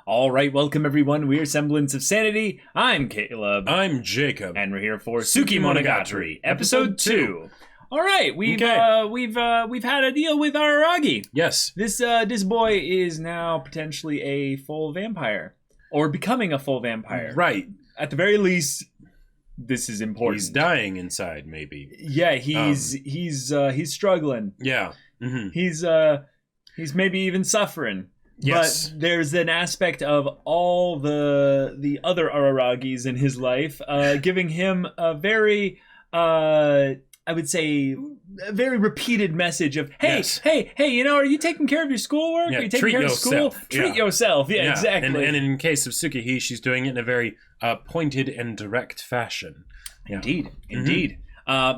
All right, welcome everyone. We're Semblance of Sanity. I'm Caleb. I'm Jacob. And we're here for Tsukimonogatari, episode 2. All right, we've had a deal with Araragi. Yes. This boy is now potentially a full vampire, or becoming a full vampire. Right. At the very least, this is important. He's dying inside, maybe. Yeah, he's struggling. Yeah. Mm-hmm. He's maybe even suffering. Yes. But there's an aspect of all the other Araragis in his life, giving him a very, I would say, a very repeated message of, hey, hey, are you taking care of your schoolwork? Yeah, Are you taking care of school? Treat yourself. Yeah, exactly. And in case of Tsukihi, she's doing it in a very pointed and direct fashion. Yeah. Indeed. Mm-hmm.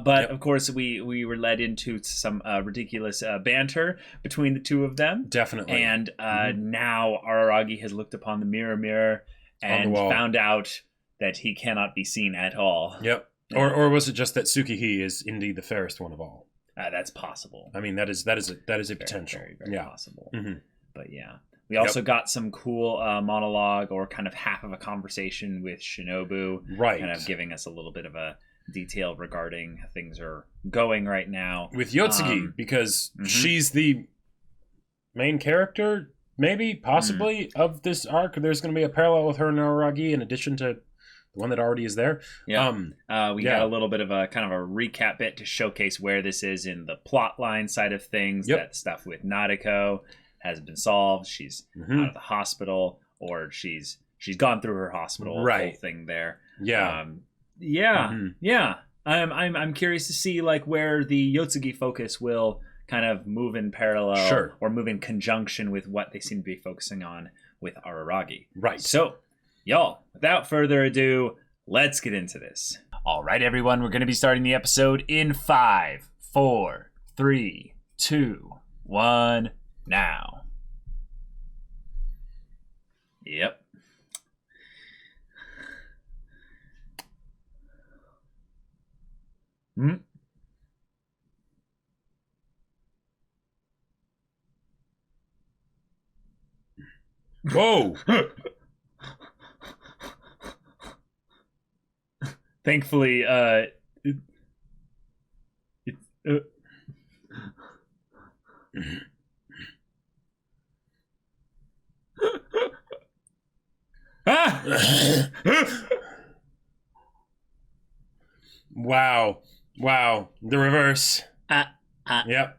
But of course, we were led into some ridiculous banter between the two of them. Definitely. And now Araragi has looked upon the mirror and found out that he cannot be seen at all. Yep. Or was it just that Tsukihi is indeed the fairest one of all? That's possible. I mean, that is a potential. Very possible. Mm-hmm. But yeah. We also got some cool monologue or kind of half of a conversation with Shinobu. Right. Kind of giving us a little bit of a detail regarding how things are going right now. With Yotsugi, because she's the main character, maybe, possibly, of this arc. There's going to be a parallel with her and Araragi in addition to the one that already is there. Yeah. We got a little bit of a kind of a recap bit to showcase where this is in the plot line side of things. Yep. That stuff with Nadeko hasn't been solved. She's out of the hospital, or she's gone through her hospital whole thing there. Yeah. Yeah. I'm curious to see like where the Yotsugi focus will kind of move in parallel or move in conjunction with what they seem to be focusing on with Araragi. Right. So, y'all, without further ado, let's get into this. All right, everyone, we're going to be starting the episode in 5, 4, 3, 2, 1, now. Yep. Whoa! Thankfully, Wow. The reverse. Yep.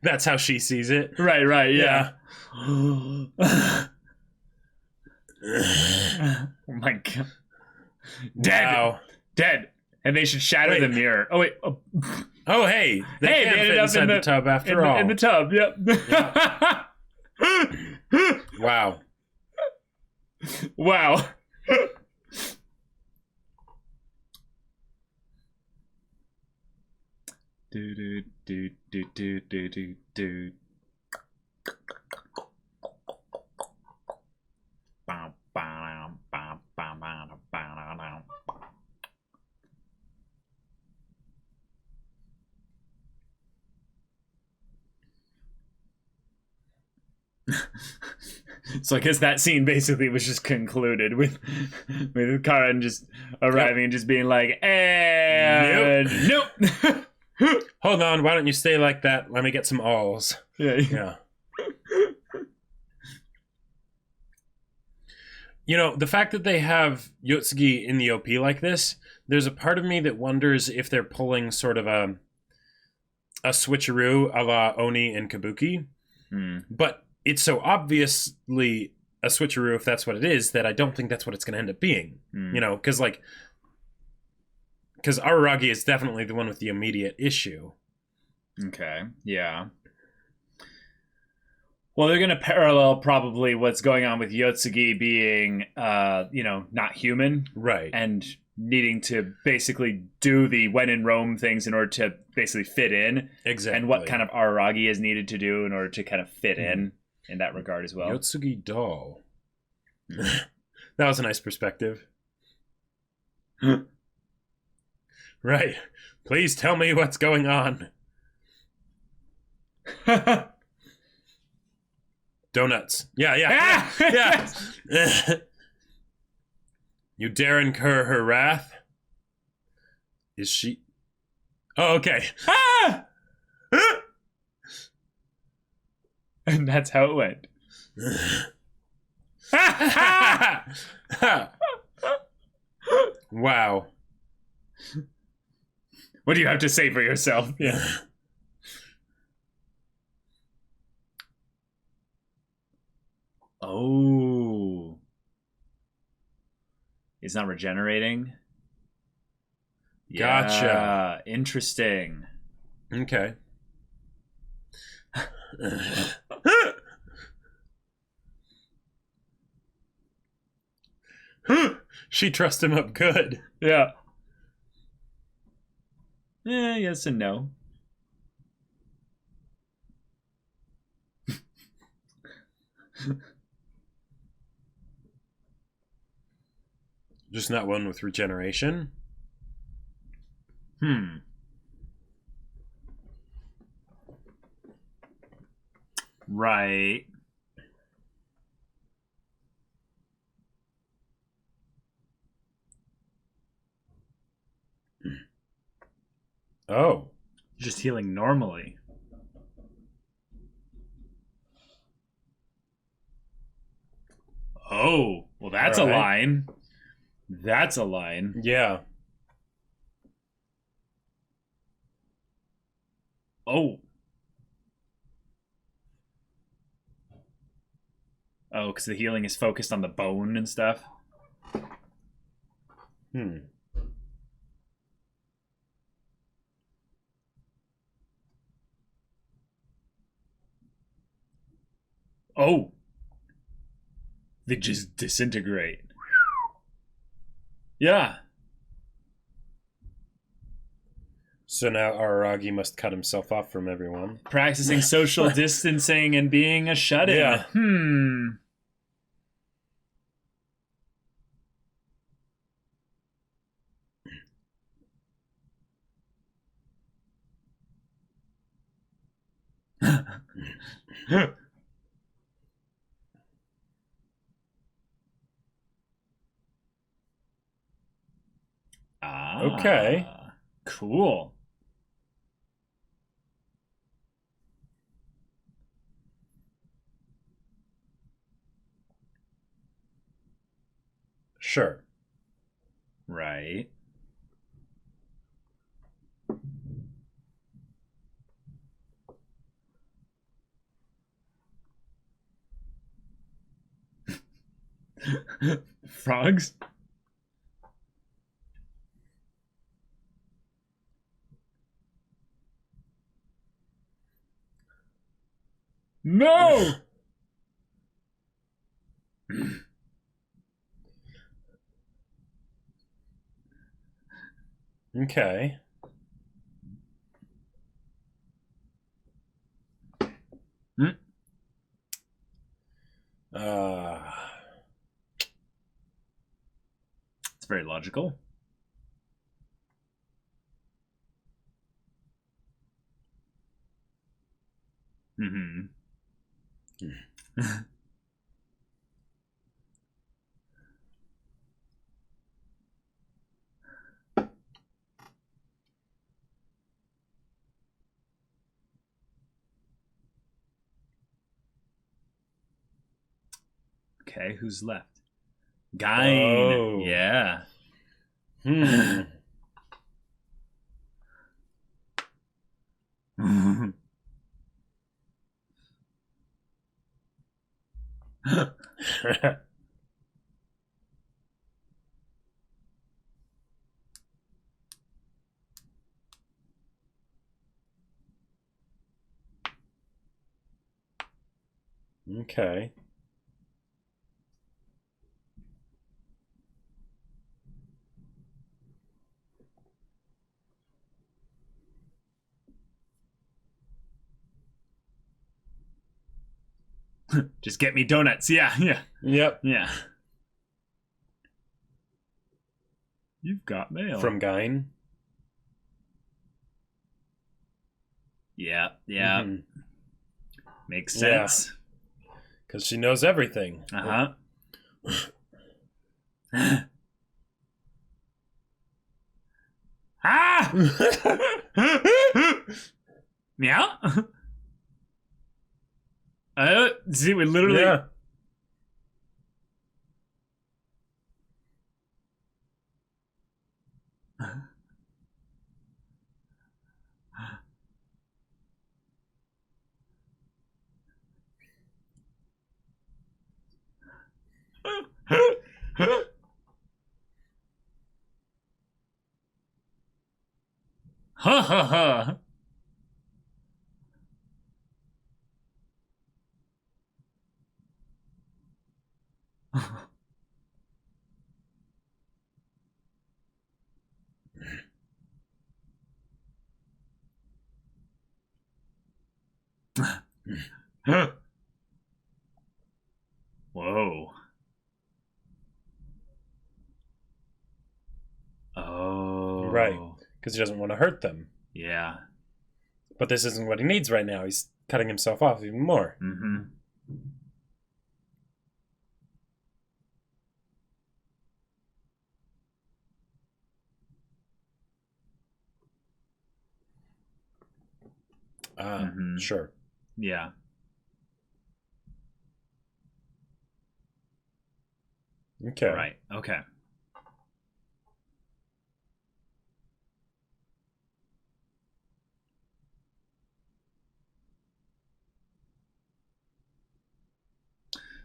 That's how she sees it. Right, yeah. Oh my god. Dead. And they should shatter the mirror. Oh, wait. Oh, hey. They ended up inside the tub after all. In the tub, yep. Wow. Do. So I guess that scene basically was just concluded with Karen just arriving and just being like, nope. Hold on, why don't you stay like that? Let me get some alls. Yeah. You know, the fact that they have Yotsugi in the OP like this, there's a part of me that wonders if they're pulling sort of a switcheroo a la Oni and Kabuki. But it's so obviously a switcheroo, if that's what it is, that I don't think that's what it's going to end up being. You know, because Araragi is definitely the one with the immediate issue. Okay, yeah. Well, they're going to parallel probably what's going on with Yotsugi being, not human. Right. And needing to basically do the when in Rome things in order to basically fit in. Exactly. And what kind of Araragi is needed to do in order to kind of fit in that regard as well. Yotsugi doll. That was a nice perspective. Right. Please tell me what's going on. Donuts. Yeah. Yeah. You dare incur her wrath? Is she... Oh, okay. And that's how it went. Wow. What do you have to say for yourself? Yeah. Oh. He's not regenerating? Gotcha. Yeah, interesting. Okay. She trussed him up good. Yeah. Yes and no. Just not one with regeneration. Right. Oh. Just healing normally. Oh, well, that's a line. That's a line. Yeah. Oh. Oh, because the healing is focused on the bone and stuff. Oh. They just disintegrate. Yeah. So now Araragi must cut himself off from everyone. Practicing social distancing and being a shut-in. Yeah. Okay. Cool. Sure. Right. Frogs? No! Okay. It's very logical. Okay, who's left? Gain. Oh. Yeah. Okay. Just get me donuts. Yeah. Yep. Yeah. You've got mail. From Gain. Yeah. Makes sense. Because she knows everything. Uh-huh. Ah! Yeah? See, we literally... Yeah. Ha ha ha. Whoa. Oh. Right. Because he doesn't want to hurt them. Yeah. But this isn't what he needs right now. He's cutting himself off even more. Mm-hmm. Sure. Yeah. Okay. Right. Okay.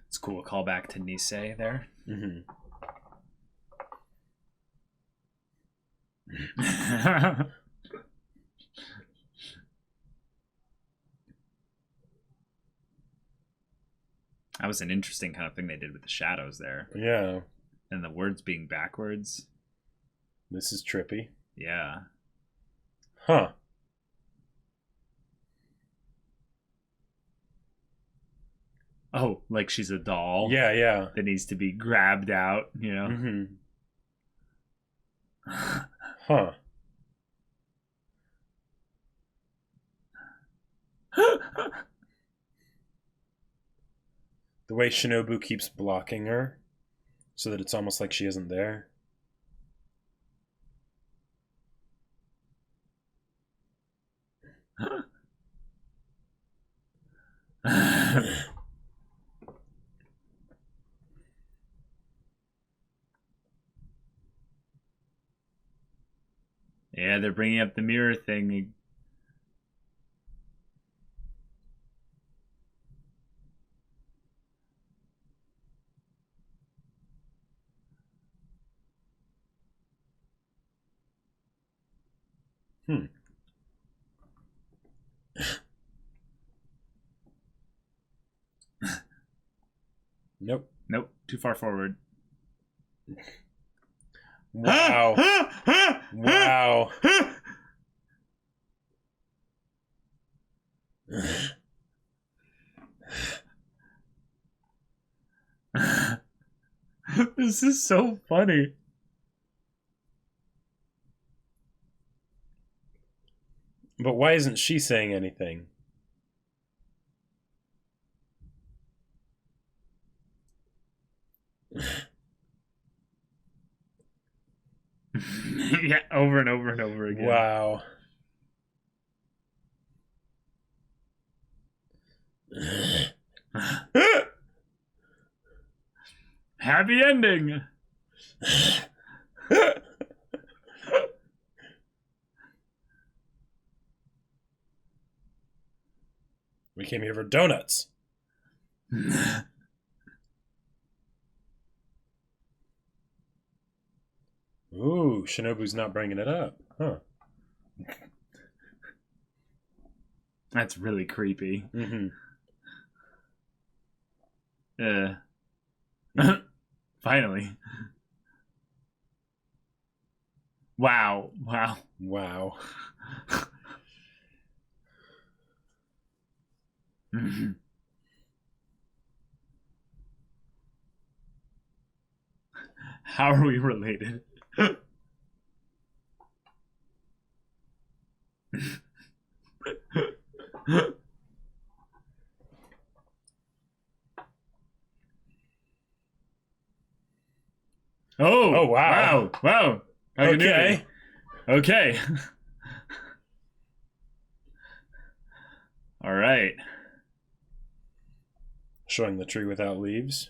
It's cool. Call back to Nisei there. Mm-hmm. That was an interesting kind of thing they did with the shadows there. Yeah. And the words being backwards. This is trippy. Yeah. Huh. Oh, like she's a doll. Yeah, yeah. That needs to be grabbed out, you know? Mm-hmm. Huh. The way Shinobu keeps blocking her so that it's almost like she isn't there. Yeah, they're bringing up the mirror thing. Nope. Nope, too far forward. Wow. Wow. This is so funny. But why isn't she saying anything? Yeah, over and over and over again. Wow. Happy ending. We came here for donuts. Ooh, Shinobu's not bringing it up. Huh. That's really creepy. Mm-hmm. Finally. Wow. Wow. How are we related? Wow. Okay. Okay. All right. Showing the tree without leaves.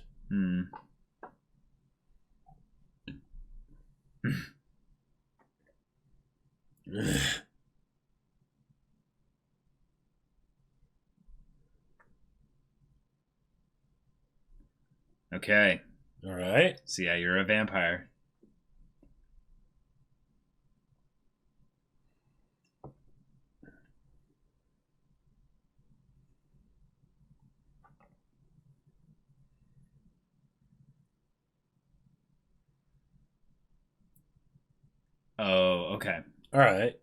Okay. All right. So yeah, you're a vampire. Oh, okay. All right.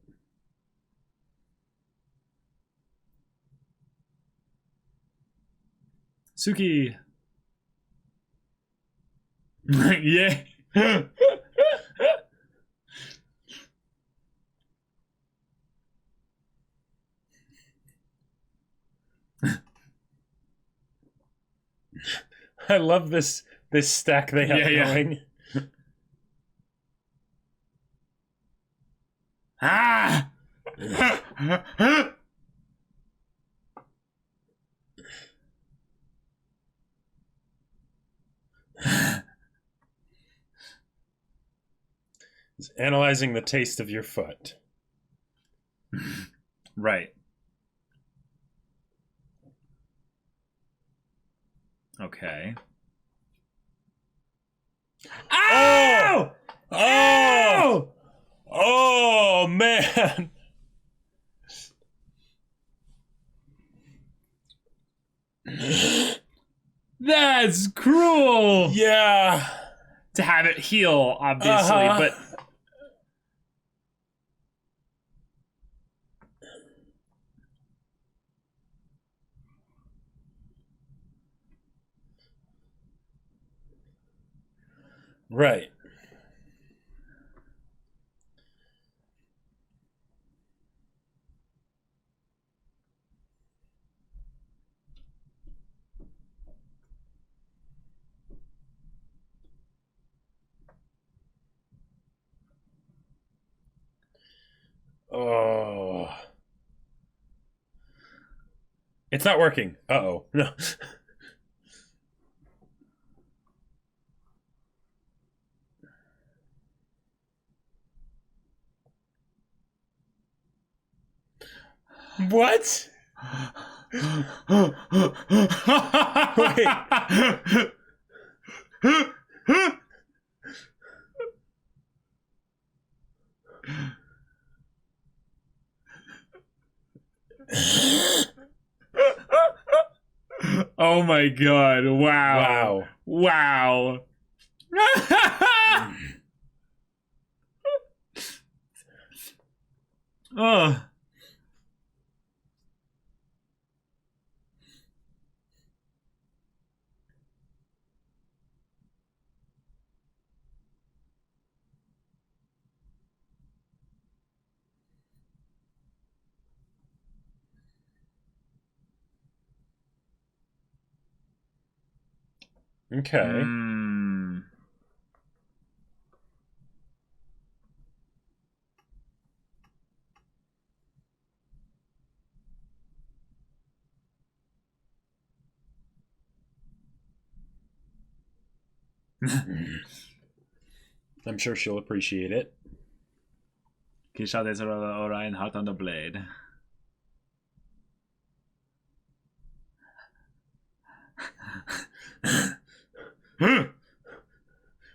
Suki. Yeah. I love this stack they have going. Ah! It's analyzing the taste of your foot. Right. Okay. Oh! Oh! Oh, man! That's cruel. Yeah. To have it heal, obviously, but Right. Oh. It's not working. Uh-oh. No. What? Wait. Oh my god. Wow. Wow. Oh. Okay. I'm sure she'll appreciate it. Kisha des Orion Heart on the Blade.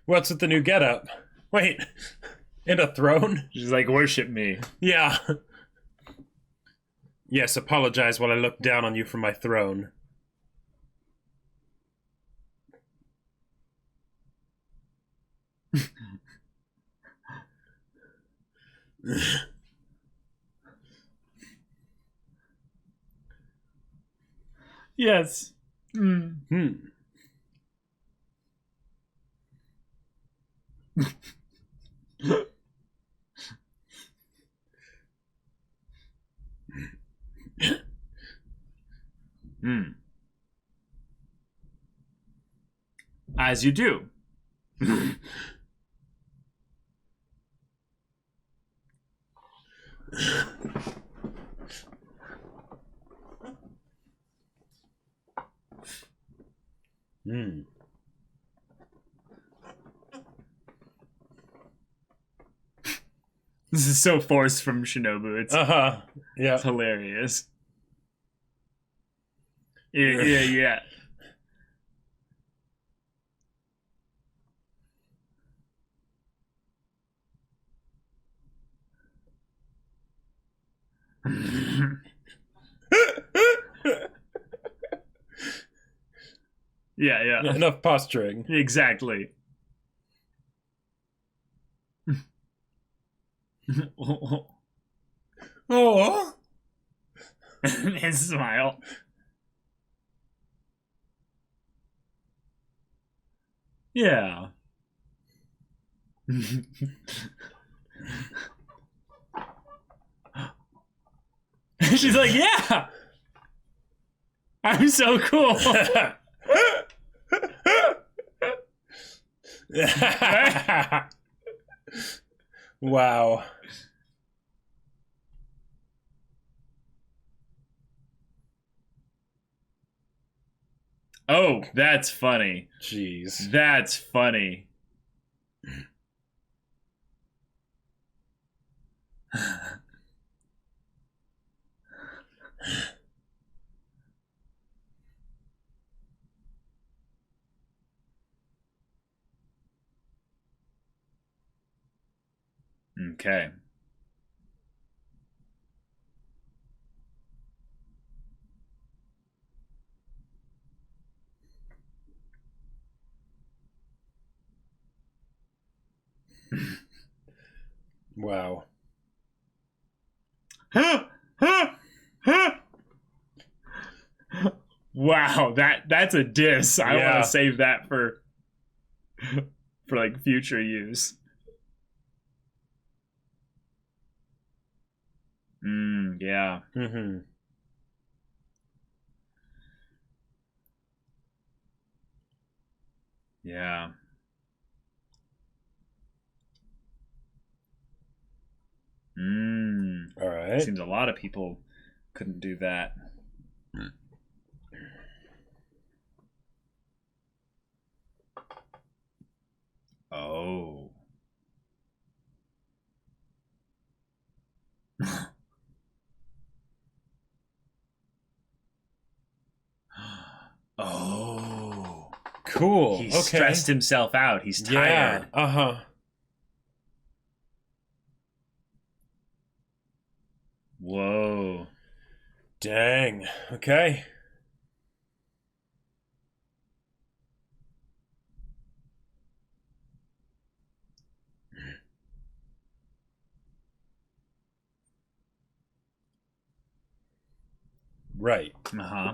What's with the new getup? Wait. And a throne? She's like, worship me. Yeah. Yes, apologize while I look down on you from my throne. Yes. As you do. Hmm. This is so forced from Shinobu. It's Yeah. it's hilarious. Yeah. Yeah. Enough posturing. Exactly. Oh. His smile. Yeah. She's like, yeah, I'm so cool. Wow. Oh, that's funny. Jeez. That's funny. Okay. Wow. Wow, that's a diss. I Yeah. want to save that for like future use. Yeah. Mm-hmm. Yeah. All right. Seems a lot of people couldn't do that. Oh. Oh. Cool. He Okay. stressed himself out. He's tired. Yeah. Whoa. Dang. Okay. Right. Uh-huh.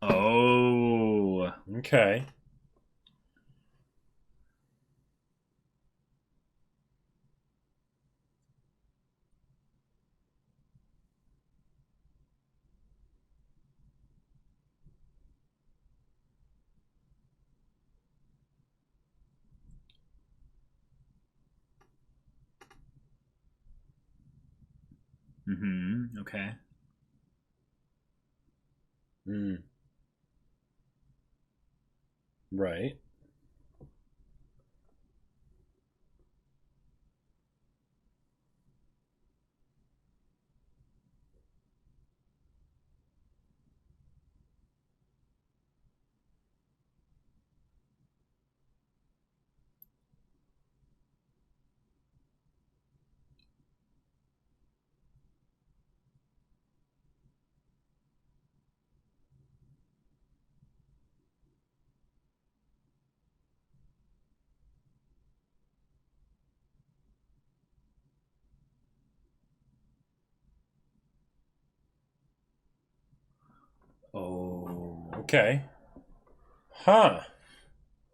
Oh. Okay. Okay. Mm. Right. Oh. Okay. Huh.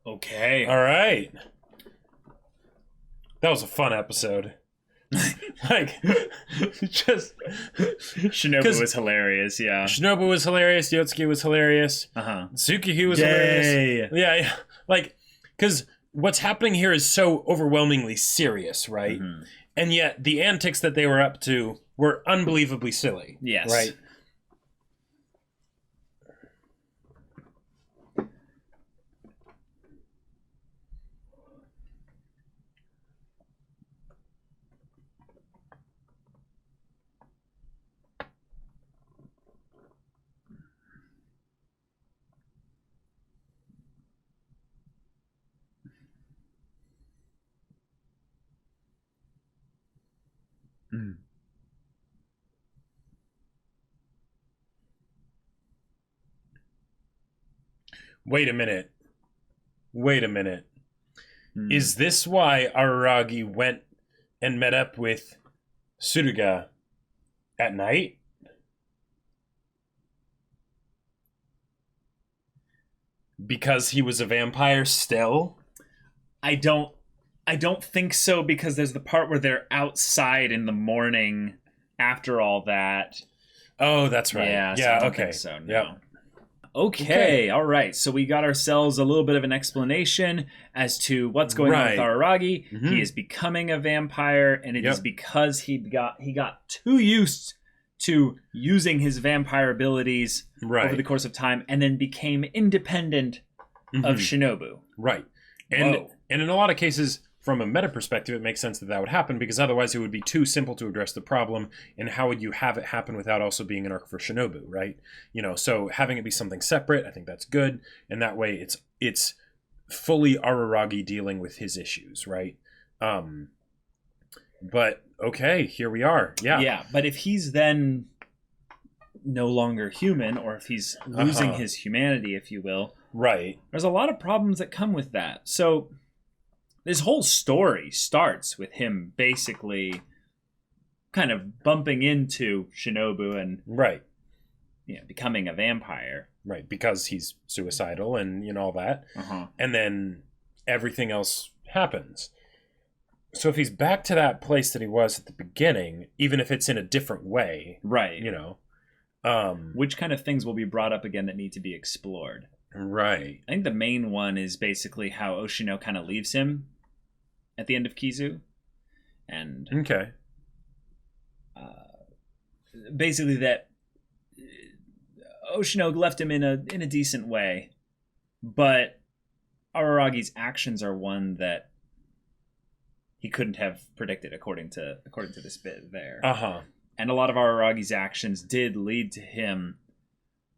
Okay. All right. That was a fun episode. Like, just Shinobu was hilarious, yeah. Shinobu was hilarious. Yotsuki was hilarious. Uh-huh. Tsukihyu was hilarious. Yeah. Like, because what's happening here is so overwhelmingly serious, right? Mm-hmm. And yet the antics that they were up to were unbelievably silly. Yes. Right? Mm. Wait a minute. Mm. Is this why Araragi went and met up with Suruga at night? Because he was a vampire still? I don't think so, because there's the part where they're outside in the morning after all that. Oh, that's right. Yeah, so I don't think so, no. Yep. Okay, all right. So we got ourselves a little bit of an explanation as to what's going on with Araragi. Mm-hmm. He is becoming a vampire, and it is because he got too used to using his vampire abilities over the course of time, and then became independent of Shinobu. Right. And in a lot of cases, from a meta perspective, it makes sense that would happen, because otherwise it would be too simple to address the problem, and how would you have it happen without also being an arc for Shinobu, right? So having it be something separate, I think that's good, and that way it's fully Araragi dealing with his issues, right? But okay, here we are. Yeah, but if he's then no longer human, or if he's losing his humanity, if you will, right, there's a lot of problems that come with that. So this whole story starts with him basically kind of bumping into Shinobu and becoming a vampire. Right, because he's suicidal and all that. And then everything else happens. So if he's back to that place that he was at the beginning, even if it's in a different way, right? Which kind of things will be brought up again that need to be explored? Right. I think the main one is basically how Oshino kind of leaves him at the end of Kizu, and basically that Oshino left him in a decent way, but Araragi's actions are one that he couldn't have predicted, according to this bit there. And a lot of Araragi's actions did lead to him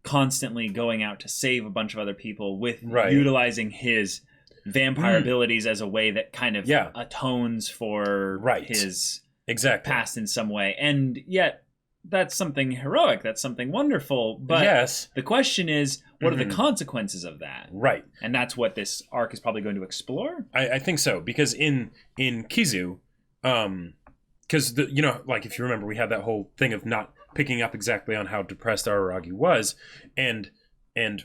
constantly going out to save a bunch of other people with utilizing his vampire abilities as a way that kind of atones for his past in some way. And yet that's something heroic, that's something wonderful, but the question is, what are the consequences of that? Right. And that's what this arc is probably going to explore. I think so, because in Kizu, because if you remember, we had that whole thing of not picking up exactly on how depressed Araragi was, and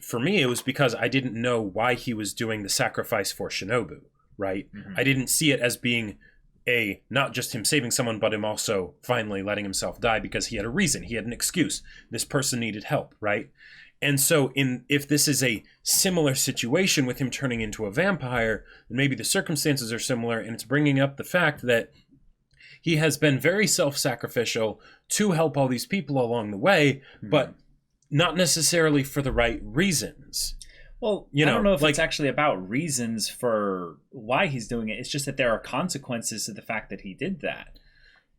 for me it was because I didn't know why he was doing the sacrifice for Shinobu, right? I didn't see it as being not just him saving someone, but him also finally letting himself die because he had a reason, he had an excuse. This person needed help, right? And so if this is a similar situation with him turning into a vampire, then maybe the circumstances are similar, and it's bringing up the fact that he has been very self-sacrificial to help all these people along the way, but not necessarily for the right reasons. Well, I don't know if it's actually about reasons for why he's doing it. It's just that there are consequences to the fact that he did that.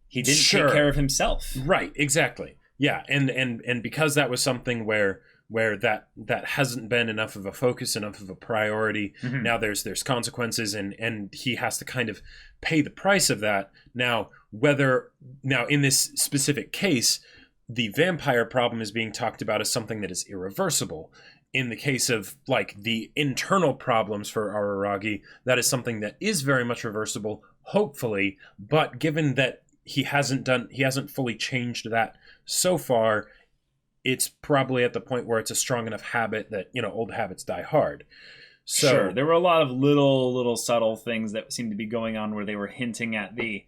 He didn't take care of himself. Right, exactly. Yeah, and because that was something where that hasn't been enough of a focus, enough of a priority. Now there's consequences, and he has to kind of pay the price of that. Now in this specific case, the vampire problem is being talked about as something that is irreversible. In the case of the internal problems for Araragi, that is something that is very much reversible, hopefully. But given that he hasn't fully changed that so far, it's probably at the point where it's a strong enough habit that old habits die hard. So sure, there were a lot of little subtle things that seemed to be going on where they were hinting at the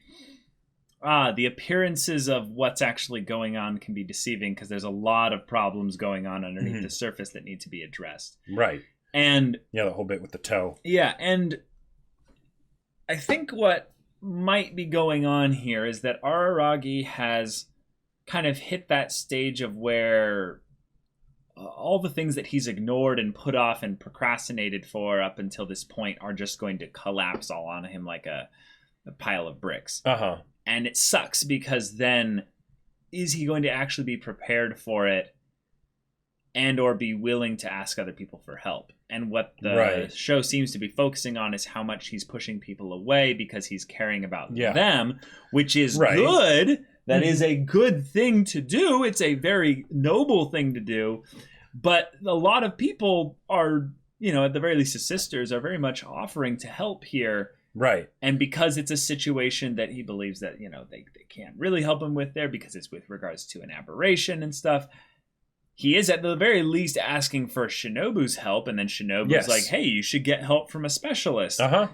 appearances of what's actually going on can be deceiving, because there's a lot of problems going on underneath the surface that need to be addressed. Right. And the whole bit with the toe. Yeah, and I think what might be going on here is that Araragi has kind of hit that stage of where all the things that he's ignored and put off and procrastinated for up until this point are just going to collapse all on him like a pile of bricks. Uh-huh. And it sucks because then is he going to actually be prepared for it and or be willing to ask other people for help? And what the show seems to be focusing on is how much he's pushing people away because he's caring about them, which is good. That is a good thing to do. It's a very noble thing to do. But a lot of people are, at the very least his sisters, are very much offering to help here. Right. And because it's a situation that he believes that, they can't really help him with there because it's with regards to an aberration and stuff, he is at the very least asking for Shinobu's help. And then Shinobu's like, hey, you should get help from a specialist. Uh-huh.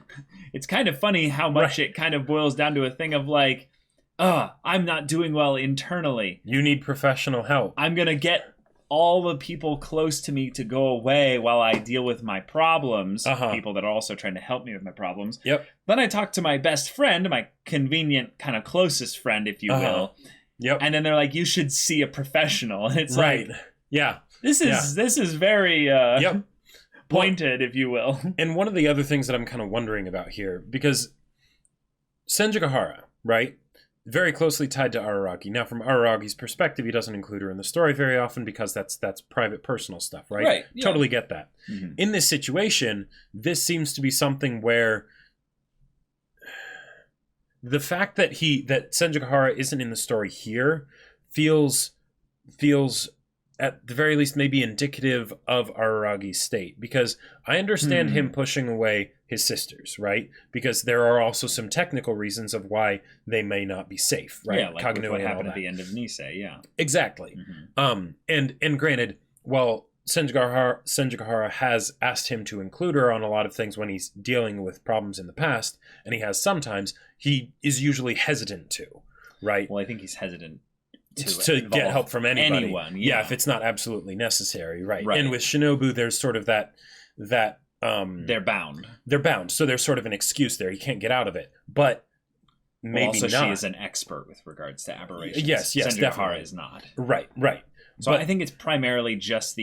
It's kind of funny how much it kind of boils down to a thing of like, I'm not doing well internally. You need professional help. I'm going to get all the people close to me to go away while I deal with my problems. People that are also trying to help me with my problems. Yep. Then I talk to my best friend, my convenient kind of closest friend, if you will. Yep. And then they're like, you should see a professional. And it's like, this is very pointed, if you will. And one of the other things that I'm kind of wondering about here, because Senjigahara, right? Very closely tied to Araragi. Now, from Araragi's perspective, he doesn't include her in the story very often because that's private, personal stuff, right? Right. Yeah. Totally get that. Mm-hmm. In this situation, this seems to be something where the fact that Senjigahara isn't in the story here feels at the very least maybe indicative of Araragi's state, because I understand him pushing away his sisters, right? Because there are also some technical reasons of why they may not be safe, right? Yeah, like Kagune what happened at the end of Nisei, yeah. Exactly. Mm-hmm. And granted, while Senjigahara has asked him to include her on a lot of things when he's dealing with problems in the past, and he has sometimes, he is usually hesitant to, right? Well, I think he's hesitant to get help from anybody. Anyone, yeah, if it's not absolutely necessary, right? And with Shinobu, there's sort of that they're bound. They're bound, so there's sort of an excuse there. You can't get out of it, but maybe also not. She is an expert with regards to aberrations. Yes, Senjigahara is not. Right. So I think it's primarily just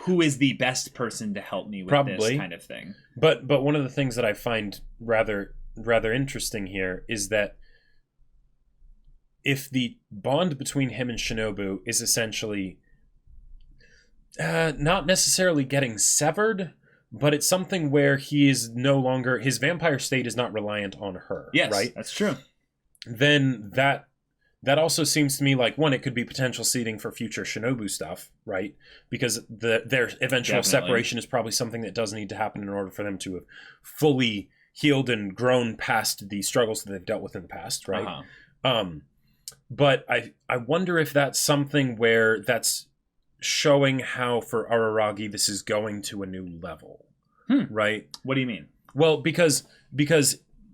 who is the best person to help me with this kind of thing. But one of the things that I find rather interesting here is that if the bond between him and Shinobu is essentially not necessarily getting severed, but it's something where he is no longer, his vampire state is not reliant on her. Yes, right? That's true. Then that also seems to me like, one, it could be potential seeding for future Shinobu stuff, right? Because their eventual separation is probably something that does need to happen in order for them to have fully healed and grown past the struggles that they've dealt with in the past, right? But I wonder if that's something where that's showing how for Araragi this is going to a new level, right? What do you mean? Well, because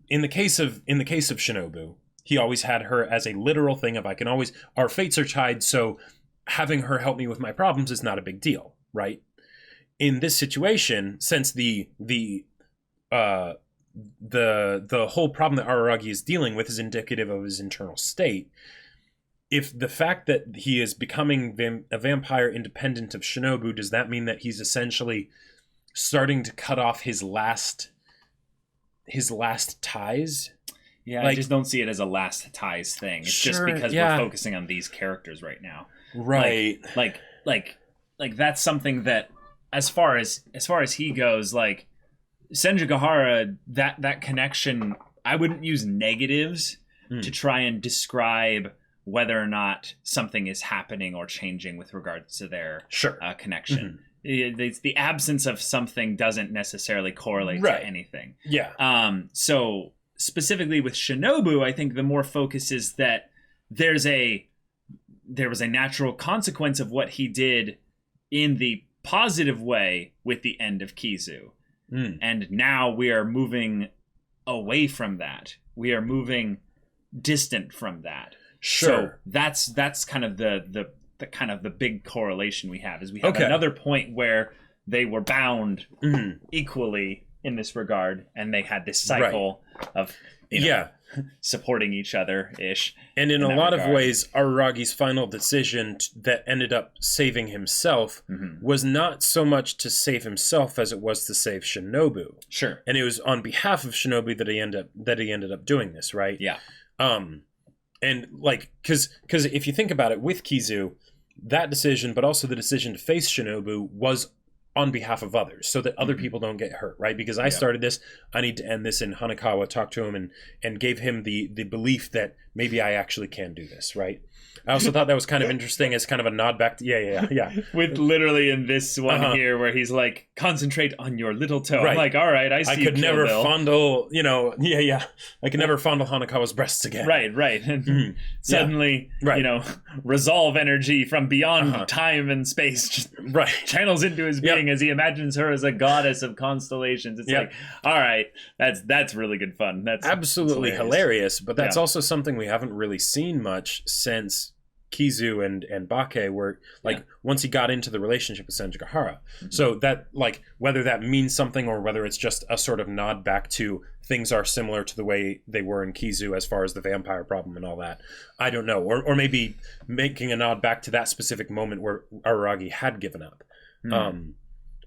in the case of Shinobu, he always had her as a literal thing of our fates are tied, so having her help me with my problems is not a big deal, right? In this situation, since the whole problem that Araragi is dealing with is indicative of his internal state, if the fact that he is becoming a vampire independent of Shinobu, does that mean that he's essentially starting to cut off his last ties? Yeah, I just don't see it as a last ties thing. It's just because we're focusing on these characters right now. Right. Like that's something that as far as he goes, like Senjigahara, that connection, I wouldn't use negatives to try and describe whether or not something is happening or changing with regards to their connection. The absence of something doesn't necessarily correlate to anything. Yeah. So specifically with Shinobu, I think the more focus is that there was a natural consequence of what he did in the positive way with the end of Kizu. And now we are moving away from that. We are moving distant from that. Sure. So that's kind of the kind of the big correlation we have is we have another point where they were bound equally in this regard, and they had this cycle of supporting each other ish. And in a lot of ways, Araragi's final decision that ended up saving himself was not so much to save himself as it was to save Shinobu. Sure. And it was on behalf of Shinobu that he ended up doing this, right? Yeah. And like, because if you think about it, with Kizu, that decision, but also the decision to face Shinobu, was on behalf of others, so that other people don't get hurt, right? Because I started this, I need to end this. And Hanekawa talked to him and gave him the belief that maybe I actually can do this, right? I also thought that was kind of interesting as kind of a nod back to yeah. With literally in this one here where he's like, concentrate on your little toe. Right. I'm like, all right, I see. I could never fondle, I could never fondle Hanekawa's breasts again. Right. And suddenly, resolve energy from beyond time and space just channels into his being as he imagines her as a goddess of constellations. It's like, all right, that's really good fun. That's absolutely hilarious. But that's also something we haven't really seen much since Kizu and Bake were like once he got into the relationship with Senjigahara. So that, like, whether that means something or whether it's just a sort of nod back to things are similar to the way they were in Kizu as far as the vampire problem and all that, I don't know. Or maybe making a nod back to that specific moment where Araragi had given up.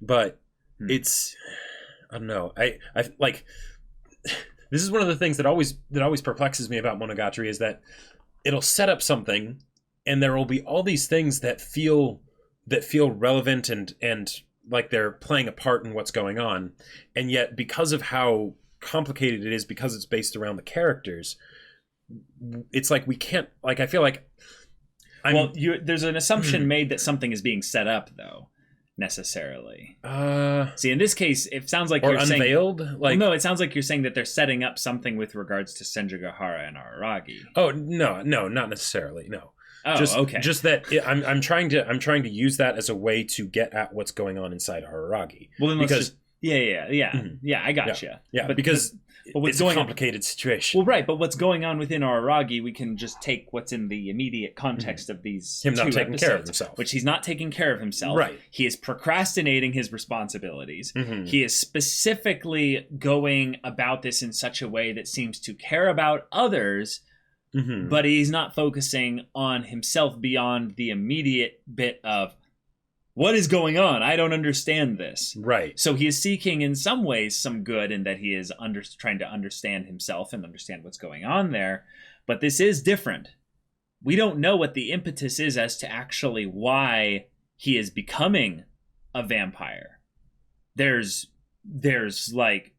But it's, I don't know. I like, this is one of the things that always perplexes me about Monogatari, is that it'll set up something and there will be all these things that feel relevant and like they're playing a part in what's going on. And yet, because of how complicated it is, because it's based around the characters, it's like we can't, like, I feel like there's an assumption made that something is being set up, though, necessarily. See, in this case, it sounds like you're unveiled. It sounds like you're saying that they're setting up something with regards to Senjigahara and Araragi. Oh no, not necessarily. No. Oh, okay. Just that I'm trying to use that as a way to get at what's going on inside Araragi. Well, then because I gotcha. Yeah, but because it's a complicated situation. Well, right, but what's going on within Araragi, we can just take what's in the immediate context of these him not taking episodes, care of himself, which he's not taking care of himself. Right, he is procrastinating his responsibilities. He is specifically going about this in such a way that seems to care about others. But he's not focusing on himself beyond the immediate bit of what is going on. I don't understand this. Right. So he is seeking in some ways some good in that he is trying to understand himself and understand what's going on there. But this is different. We don't know what the impetus is as to actually why he is becoming a vampire. There's like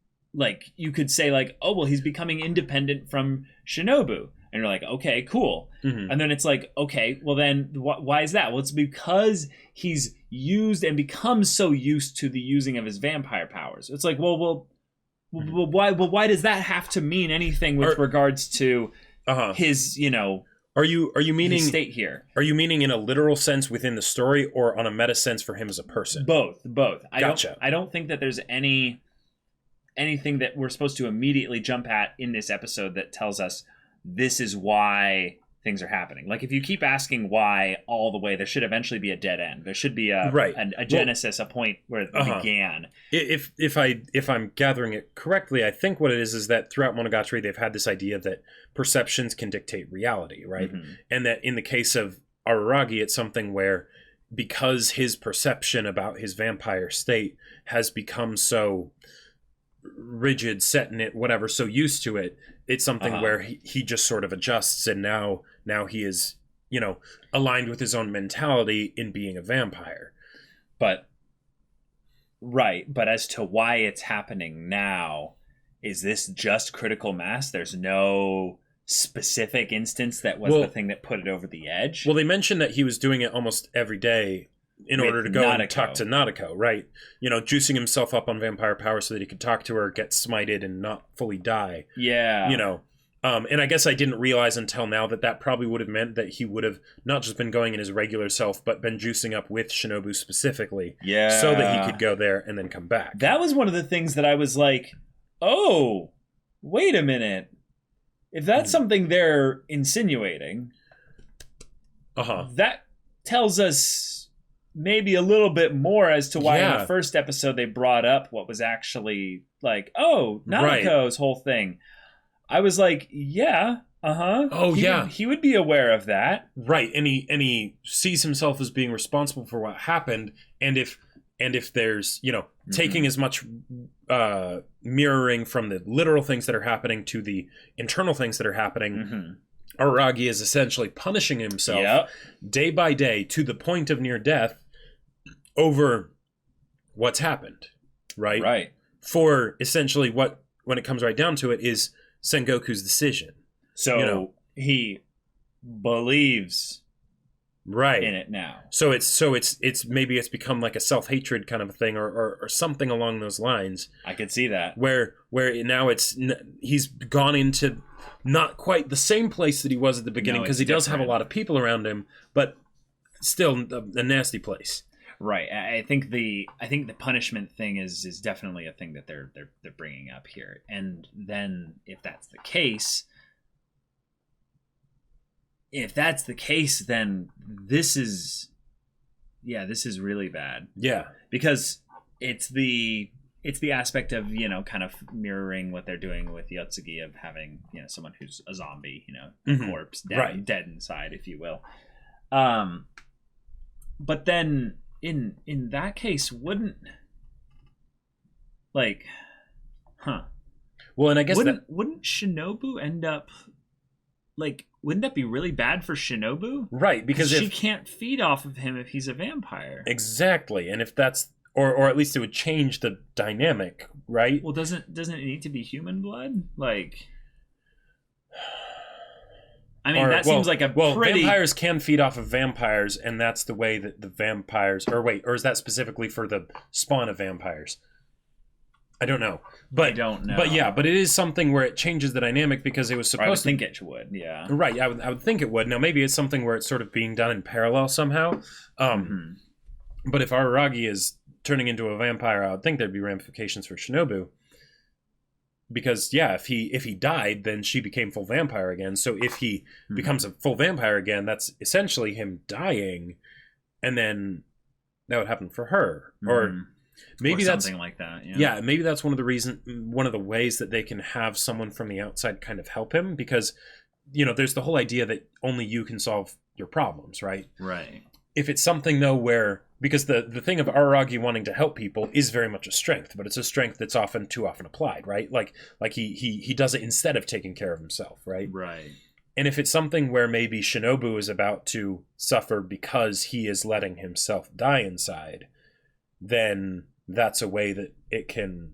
you could say like, oh, well, he's becoming independent from Shinobu. And you're like, okay, cool. And then it's like, okay, well then why is that? Well, it's because he's used and becomes so used to the using of his vampire powers. It's like, well, why does that have to mean anything with regards to his, Are you meaning state here? Are you meaning in a literal sense within the story or on a meta sense for him as a person? Both. Gotcha. I don't think that there's anything that we're supposed to immediately jump at in this episode that tells us this is why things are happening. Like, if you keep asking why all the way, there should eventually be a dead end. There should be a genesis, a point where it began. If I'm gathering it correctly, I think what it is that throughout Monogatari they've had this idea that perceptions can dictate reality, right? And that in the case of Araragi, it's something where because his perception about his vampire state has become so rigid, set in it, whatever, so used to it, it's something where he just sort of adjusts, and now he is, aligned with his own mentality in being a vampire. But as to why it's happening now, is this just critical mass? There's no specific instance that was the thing that put it over the edge? Well, they mentioned that he was doing it almost every day in order to go and talk to Nadeko, right? Juicing himself up on vampire power so that he could talk to her, get smited, and not fully die. Yeah. And I guess I didn't realize until now that probably would have meant that he would have not just been going in his regular self, but been juicing up with Shinobu specifically. Yeah. So that he could go there and then come back. That was one of the things that I was like, oh, wait a minute. If that's something they're insinuating, that tells us maybe a little bit more as to why in the first episode they brought up what was actually like, oh, Naoko's whole thing. I was like, yeah, Oh, he would be aware of that, right? And he sees himself as being responsible for what happened, and if there's taking as much mirroring from the literal things that are happening to the internal things that are happening, Araragi is essentially punishing himself day by day to the point of near death over what's happened, right? Right. For essentially what, when it comes right down to it, is Sengoku's decision. So he believes right in it now. So it's maybe it's become like a self-hatred kind of a thing, or something along those lines. I could see that. Where now he's gone into not quite the same place that he was at the beginning, because he does have a lot of people around him, but still a nasty place. Right. I think the punishment thing is definitely a thing that they're bringing up here. And then if that's the case, then this is really bad. Yeah. Because it's the aspect of, kind of mirroring what they're doing with Yotsugi, of having, someone who's a zombie, a corpse, dead inside, if you will. But then in that case, wouldn't well, and I guess wouldn't Shinobu end up wouldn't that be really bad for Shinobu? Right, because she can't feed off of him if he's a vampire. Exactly, and if that's or at least it would change the dynamic, right? Well, doesn't it need to be human blood? Seems like a pretty... vampires can feed off of vampires, and that's the way that the vampires... Or is that specifically for the spawn of vampires? I don't know. I don't know. But it is something where it changes the dynamic, because it was supposed to... I would think it would, yeah. Right, I would think it would. Now, maybe it's something where it's sort of being done in parallel somehow. But if Araragi is turning into a vampire, I would think there'd be ramifications for Shinobu. Because if he died, then she became full vampire again. So if he becomes a full vampire again, that's essentially him dying, and then that would happen for her. Or maybe or that's something like that. Yeah, maybe that's one of the ways that they can have someone from the outside kind of help him, because there's the whole idea that only you can solve your problems, right? Right. If it's something though where, because the thing of Araragi wanting to help people is very much a strength, but it's a strength that's too often applied, right? Like he does it instead of taking care of himself, right? Right. And if it's something where maybe Shinobu is about to suffer because he is letting himself die inside, then that's a way that it can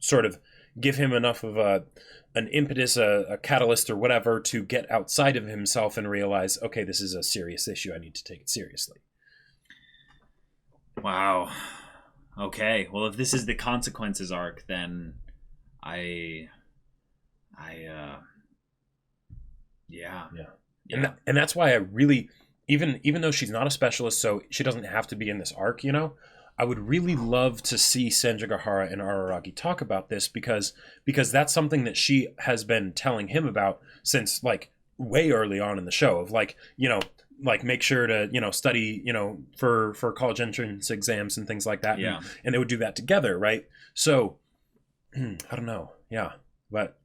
sort of give him enough of an impetus, a catalyst or whatever, to get outside of himself and realize, okay, this is a serious issue. I need to take it seriously. Wow. Okay. Well, if this is the consequences arc, then yeah. And that's why I really, even though she's not a specialist, so she doesn't have to be in this arc, I would really love to see Senjigahara and Araragi talk about this, because that's something that she has been telling him about since way early on in the show, of make sure to study for college entrance exams and things like that. Yeah. And they would do that together, right? So I don't know. Yeah. But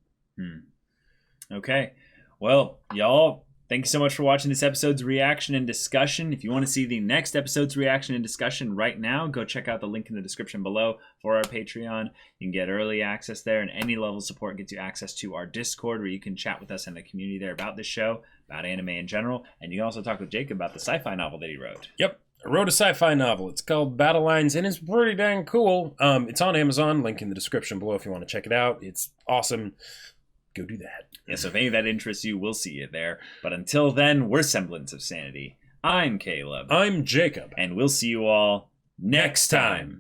okay. Well, y'all, thank you so much for watching this episode's reaction and discussion. If you want to see the next episode's reaction and discussion right now, go check out the link in the description below for our Patreon. You can get early access there, and any level of support gets you access to our Discord, where you can chat with us in the community there about this show, about anime in general, and you can also talk with Jacob about the sci-fi novel that he wrote. Yep. I wrote a sci-fi novel. It's called Battle Lines, and it's pretty dang cool. It's on Amazon. Link in the description below if you want to check it out. It's awesome. Go do that. Yeah, so if any of that interests you, we'll see you there. But until then, we're Semblance of Sanity. I'm Caleb. I'm Jacob. And we'll see you all next time.